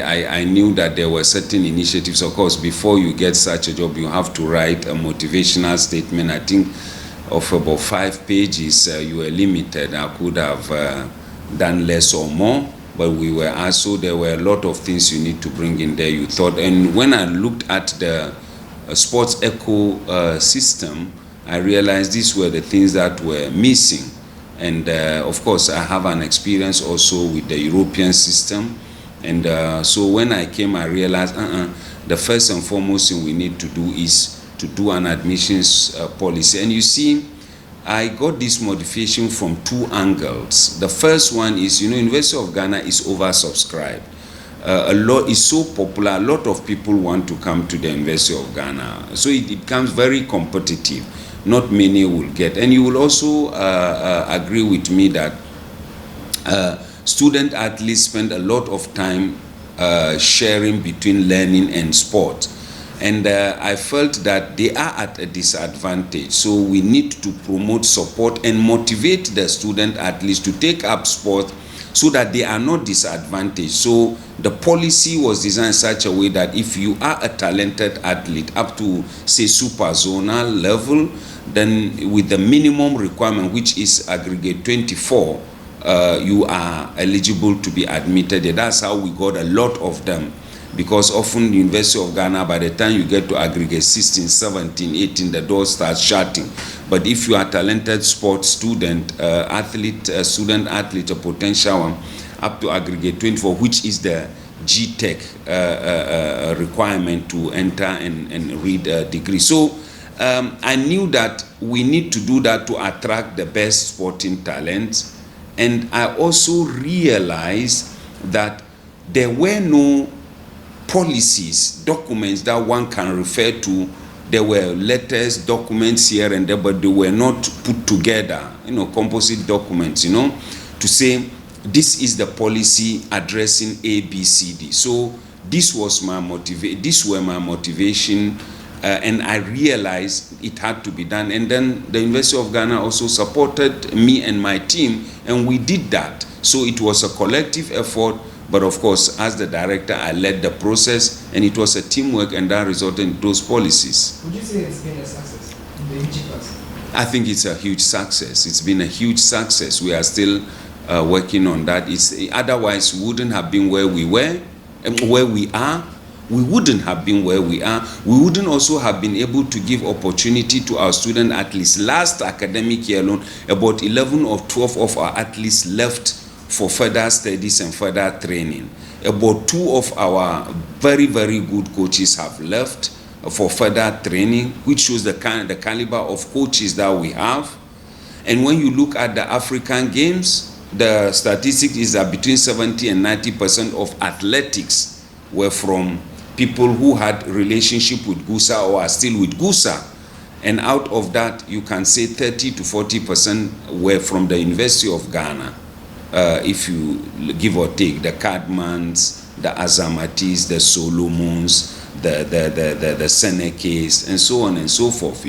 I knew that there were certain initiatives. Of course, before you get such a job, you have to write a motivational statement. I think of about 5 pages. You were limited. I could have done less or more, but we were asked. So there were a lot of things you need to bring in there, you thought. And when I looked at the sports eco system, I realized these were the things that were missing. And of course, I have an experience also with the European system. And so when I came, I realized the first and foremost thing we need to do is to do an admissions policy. And you see, I got this motivation from 2 angles. The first one is, University of Ghana is oversubscribed. A lot is so popular, a lot of people want to come to the University of Ghana. So it becomes very competitive. Not many will get. And you will also agree with me that student athletes spend a lot of time sharing between learning and sport. And I felt that they are at a disadvantage. So we need to promote, support, and motivate the student athletes to take up sport so that they are not disadvantaged. So the policy was designed in such a way that if you are a talented athlete up to, say, super zonal level, then with the minimum requirement, which is aggregate 24, you are eligible to be admitted. And that's how we got a lot of them. Because often the University of Ghana, by the time you get to aggregate 16, 17, 18, the door starts shutting. But if you are a talented sports student, student athlete, a potential one, up to aggregate 24, which is the GTech requirement to enter and read a degree. So I knew that we need to do that to attract the best sporting talents. And I also realized that there were no policies, documents that one can refer to. There were letters, documents here and there, but they were not put together, composite documents, to say this is the policy addressing A, B, C, D. So this was my these were my motivation, and I realized it had to be done. And then the University of Ghana also supported me and my team, and we did that. So it was a collective effort. But of course, as the director, I led the process, and it was a teamwork, and that resulted in those policies. Would you say it's been a success in the UG-PAAS? I think it's a huge success. It's been a huge success. We are still working on that. Otherwise, we wouldn't have been where we were, and where we are. We wouldn't have been where we are. We wouldn't also have been able to give opportunity to our student athletes. Last academic year alone, about 11 or 12 of our athletes left for further studies and further training. About 2 of our very, very good coaches have left for further training, which shows the caliber of coaches that we have. And when you look at the African Games, the statistic is that between 70 and 90% of athletics were from people who had relationship with GUSA or are still with GUSA. And out of that, you can say 30 to 40% were from the University of Ghana. If you give or take, the Cadmans, the Azamatis, the Solomons, the Senekes, and so on and so forth,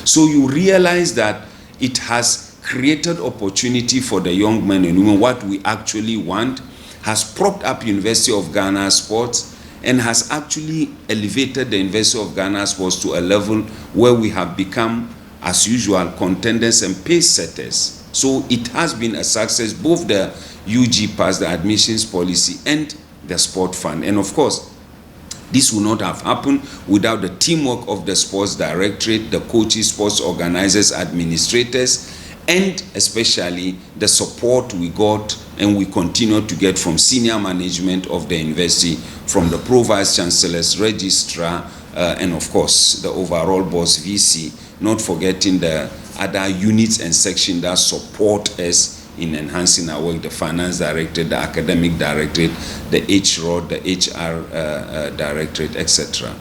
So you realize that it has created opportunity for the young men and women. What we actually want has propped up University of Ghana sports and has actually elevated the University of Ghana sports to a level where we have become, as usual, contenders and pace setters. So it has been a success, both the UG-PAAS, the admissions policy, and the sport fund. And of course, this would not have happened without the teamwork of the sports directorate, the coaches, sports organizers, administrators, and especially the support we got and we continue to get from senior management of the university, from the pro-vice chancellors, registrar, and of course, the overall boss VC, not forgetting the other units and sections that support us in enhancing our work, the finance directorate, the academic directorate, the HROD, the HR directorate, etc.